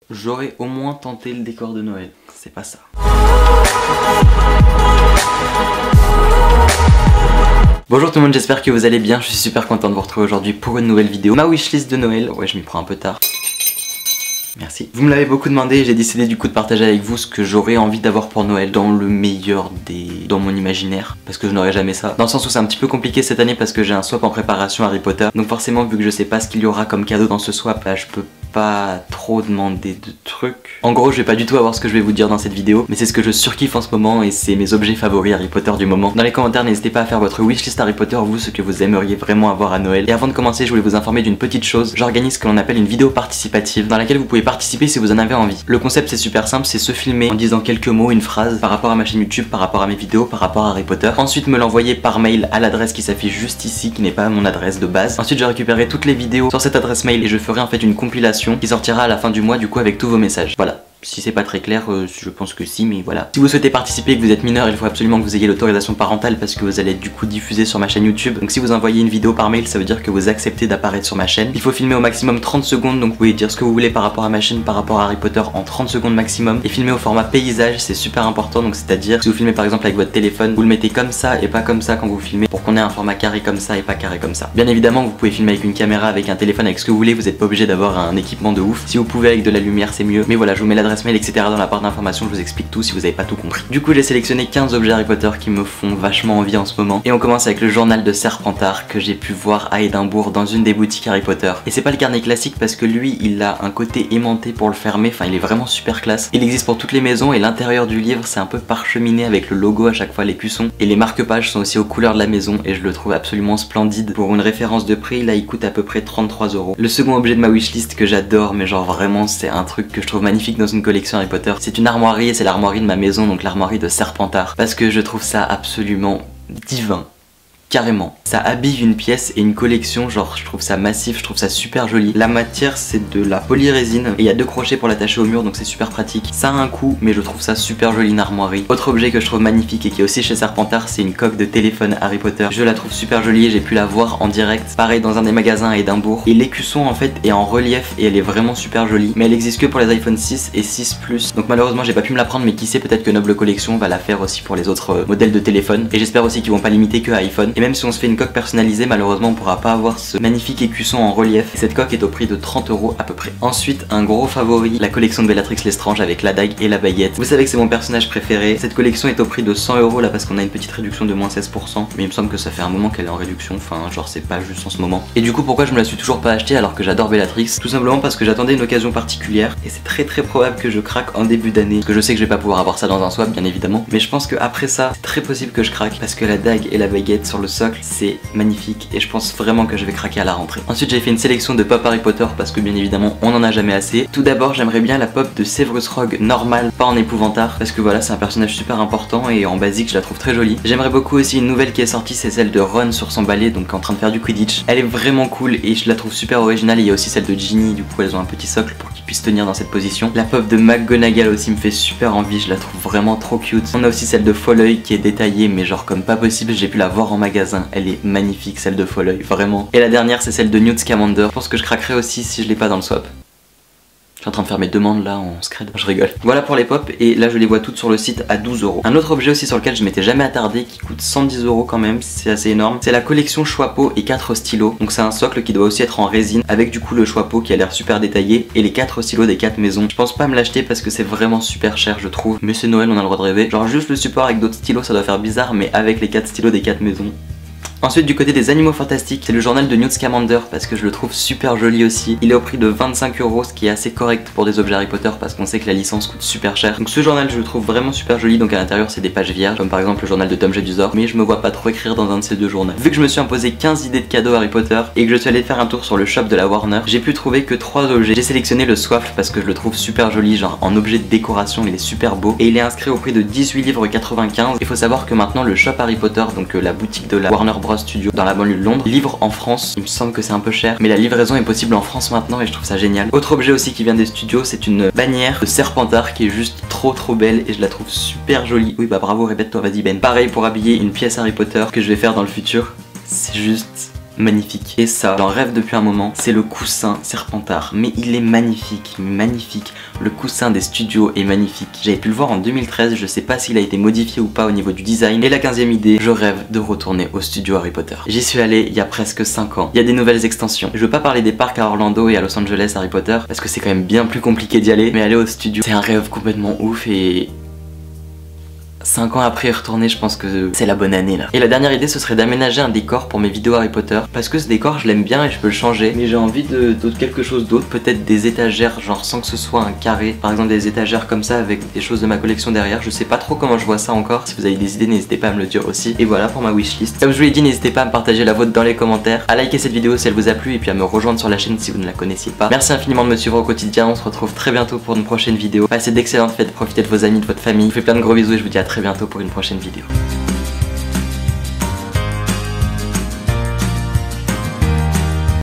j'aurais au moins tenté le décor de Noël. C'est pas ça. Bonjour tout le monde, j'espère que vous allez bien. Je suis super content de vous retrouver aujourd'hui pour une nouvelle vidéo. Ma wishlist de Noël. Ouais, je m'y prends un peu tard. Merci. Vous me l'avez beaucoup demandé et j'ai décidé du coup de partager avec vous ce que j'aurais envie d'avoir pour Noël dans le meilleur des... dans mon imaginaire. Parce que je n'aurai jamais ça. Dans le sens où c'est un petit peu compliqué cette année parce que j'ai un swap en préparation Harry Potter. Donc forcément vu que je sais pas ce qu'il y aura comme cadeau dans ce swap, là je peux pas trop demander de trucs. En gros je vais pas du tout avoir ce que je vais vous dire dans cette vidéo, mais c'est ce que je surkiffe en ce moment et c'est mes objets favoris Harry Potter du moment. Dans les commentaires n'hésitez pas à faire votre wishlist Harry Potter, vous ce que vous aimeriez vraiment avoir à Noël. Et avant de commencer je voulais vous informer d'une petite chose, j'organise ce que l'on appelle une vidéo participative dans laquelle vous pouvez participer si vous en avez envie. Le concept c'est super simple, c'est se filmer en disant quelques mots, une phrase par rapport à ma chaîne YouTube, par rapport à mes vidéos, par rapport à Harry Potter. Ensuite me l'envoyer par mail à l'adresse qui s'affiche juste ici, qui n'est pas mon adresse de base. Ensuite je récupérerai toutes les vidéos sur cette adresse mail et je ferai en fait une compilation qui sortira à la fin du mois du coup avec tous vos messages. Voilà. Si c'est pas très clair, je pense que si, mais voilà. Si vous souhaitez participer et que vous êtes mineur, il faut absolument que vous ayez l'autorisation parentale parce que vous allez être du coup diffusé sur ma chaîne YouTube. Donc si vous envoyez une vidéo par mail, ça veut dire que vous acceptez d'apparaître sur ma chaîne. Il faut filmer au maximum 30 secondes, donc vous pouvez dire ce que vous voulez par rapport à ma chaîne, par rapport à Harry Potter en 30 secondes maximum. Et filmer au format paysage, c'est super important, donc c'est-à-dire si vous filmez par exemple avec votre téléphone, vous le mettez comme ça et pas comme ça quand vous filmez pour qu'on ait un format carré comme ça et pas carré comme ça. Bien évidemment, vous pouvez filmer avec une caméra, avec un téléphone, avec ce que vous voulez, vous n'êtes pas obligé d'avoir un équipement de ouf. Si vous pouvez avec de la lumière, c'est mieux. Mais voilà, je vous mets l'adresse mail, etc. dans la barre d'informations, je vous explique tout si vous avez pas tout compris. Du coup j'ai sélectionné 15 objets Harry Potter qui me font vachement envie en ce moment. Et on commence avec le journal de Serpentard que j'ai pu voir à Édimbourg dans une des boutiques Harry Potter. Et c'est pas le carnet classique parce que lui il a un côté aimanté pour le fermer, enfin il est vraiment super classe. Il existe pour toutes les maisons et l'intérieur du livre c'est un peu parcheminé avec le logo à chaque fois, l'écusson. Et les marque-pages sont aussi aux couleurs de la maison et je le trouve absolument splendide. Pour une référence de prix, là il coûte à peu près 33 €. Le second objet de ma wishlist que j'adore, mais genre vraiment c'est un truc que je trouve magnifique dans une collection Harry Potter, c'est une armoirie et c'est l'armoirie de ma maison, donc l'armoirie de Serpentard, parce que je trouve ça absolument divin. Carrément. Ça habille une pièce et une collection, genre je trouve ça massif, je trouve ça super joli. La matière c'est de la polyrésine et il y a 2 crochets pour l'attacher au mur donc c'est super pratique. Ça a un coût mais je trouve ça super joli une armoirie. Autre objet que je trouve magnifique et qui est aussi chez Serpentard, c'est une coque de téléphone Harry Potter. Je la trouve super jolie et j'ai pu la voir en direct, pareil dans un des magasins à Édimbourg. Et l'écusson en fait est en relief et elle est vraiment super jolie. Mais elle existe que pour les iPhone 6 et 6 Plus. Donc malheureusement j'ai pas pu me la prendre, mais qui sait, peut-être que Noble Collection va la faire aussi pour les autres modèles de téléphone. Et j'espère aussi qu'ils vont pas limiter que à iPhone. Et même si on se fait une coque personnalisée, malheureusement on pourra pas avoir ce magnifique écusson en relief. Et cette coque est au prix de 30 € à peu près. Ensuite un gros favori, la collection de Bellatrix Lestrange avec la dague et la baguette. Vous savez que c'est mon personnage préféré. Cette collection est au prix de 100 € là parce qu'on a une petite réduction de moins 16%. Mais il me semble que ça fait un moment qu'elle est en réduction, enfin genre c'est pas juste en ce moment. Et du coup pourquoi je me la suis toujours pas achetée alors que j'adore Bellatrix? Tout simplement parce que j'attendais une occasion particulière et c'est très probable que je craque en début d'année. Parce que je sais que je vais pas pouvoir avoir ça dans un swap bien évidemment. Mais je pense que après ça c'est très possible que je craque parce que la dague et la baguette sur le socle c'est magnifique et je pense vraiment que je vais craquer à la rentrée. Ensuite j'ai fait une sélection de pop Harry Potter parce que bien évidemment on en a jamais assez. Tout d'abord j'aimerais bien la pop de Severus Rogue normale, pas en épouvantard, parce que voilà c'est un personnage super important et en basique je la trouve très jolie. J'aimerais beaucoup aussi une nouvelle qui est sortie, c'est celle de Ron sur son balai, donc en train de faire du Quidditch. Elle est vraiment cool et je la trouve super originale. Et il y a aussi celle de Ginny, du coup elles ont un petit socle pour qu'ils puissent tenir dans cette position. La pop de McGonagall aussi me fait super envie, je la trouve vraiment trop cute. On a aussi celle de Folleuil qui est détaillée mais genre comme pas possible, j'ai pu la voir en magasin, elle est magnifique celle de Folleuil, vraiment. Et la dernière c'est celle de Newt Scamander, je pense que je craquerai aussi si je l'ai pas dans le swap. Je suis en train de faire mes demandes là en scred, je rigole. Voilà pour les pop et là je les vois toutes sur le site à 12 €. Un autre objet aussi sur lequel je m'étais jamais attardé qui coûte 110 € quand même, c'est assez énorme. C'est la collection Choixpeau et 4 stylos. Donc c'est un socle qui doit aussi être en résine avec du coup le Choixpeau qui a l'air super détaillé et les 4 stylos des 4 maisons. Je pense pas me l'acheter parce que c'est vraiment super cher je trouve. Mais c'est Noël, on a le droit de rêver. Genre juste le support avec d'autres stylos ça doit faire bizarre, mais avec les 4 stylos des 4 maisons. Ensuite du côté des animaux fantastiques, c'est le journal de Newt Scamander parce que je le trouve super joli aussi. Il est au prix de 25 €, ce qui est assez correct pour des objets Harry Potter parce qu'on sait que la licence coûte super cher. Donc ce journal je le trouve vraiment super joli, donc à l'intérieur c'est des pages vierges comme par exemple le journal de Tom Jedusor, mais je me vois pas trop écrire dans un de ces deux journaux. Vu que je me suis imposé 15 idées de cadeaux Harry Potter et que je suis allé faire un tour sur le shop de la Warner, j'ai pu trouver que 3 objets. J'ai sélectionné le Swaffle parce que je le trouve super joli, genre en objet de décoration il est super beau et il est inscrit au prix de 18,95 $. Il faut savoir que maintenant le shop Harry Potter, donc la boutique de la Warner Bros Studio dans la banlieue de Londres, livre en France. Il me semble que c'est un peu cher, mais la livraison est possible en France maintenant et je trouve ça génial. Autre objet aussi qui vient des studios, c'est une bannière de Serpentard qui est juste trop belle et je la trouve super jolie. Oui bah bravo, répète-toi, vas-y Ben. Pareil pour habiller une pièce Harry Potter que je vais faire dans le futur. C'est juste magnifique. Et ça, j'en rêve depuis un moment, c'est le coussin Serpentard. Mais il est magnifique, magnifique. Le coussin des studios est magnifique. J'avais pu le voir en 2013, je sais pas s'il a été modifié ou pas au niveau du design. Et la 15e idée, je rêve de retourner au studio Harry Potter. J'y suis allé il y a presque 5 ans. Il y a des nouvelles extensions. Je veux pas parler des parcs à Orlando et à Los Angeles Harry Potter, parce que c'est quand même bien plus compliqué d'y aller. Mais aller au studio, c'est un rêve complètement ouf et... 5 ans après y retourner, je pense que c'est la bonne année là. Et la dernière idée, ce serait d'aménager un décor pour mes vidéos Harry Potter, parce que ce décor je l'aime bien et je peux le changer, mais j'ai envie de quelque chose d'autre, peut-être des étagères, genre sans que ce soit un carré, par exemple des étagères comme ça avec des choses de ma collection derrière. Je sais pas trop comment je vois ça encore. Si vous avez des idées, n'hésitez pas à me le dire aussi. Et voilà pour ma wishlist. Comme je vous l'ai dit, n'hésitez pas à me partager la vôtre dans les commentaires, à liker cette vidéo si elle vous a plu et puis à me rejoindre sur la chaîne si vous ne la connaissiez pas. Merci infiniment de me suivre au quotidien. On se retrouve très bientôt pour une prochaine vidéo. Passez d'excellentes fêtes, profitez de vos amis, de votre famille. Je vous fais plein de gros bisous et je vous dis à très bientôt pour une prochaine vidéo.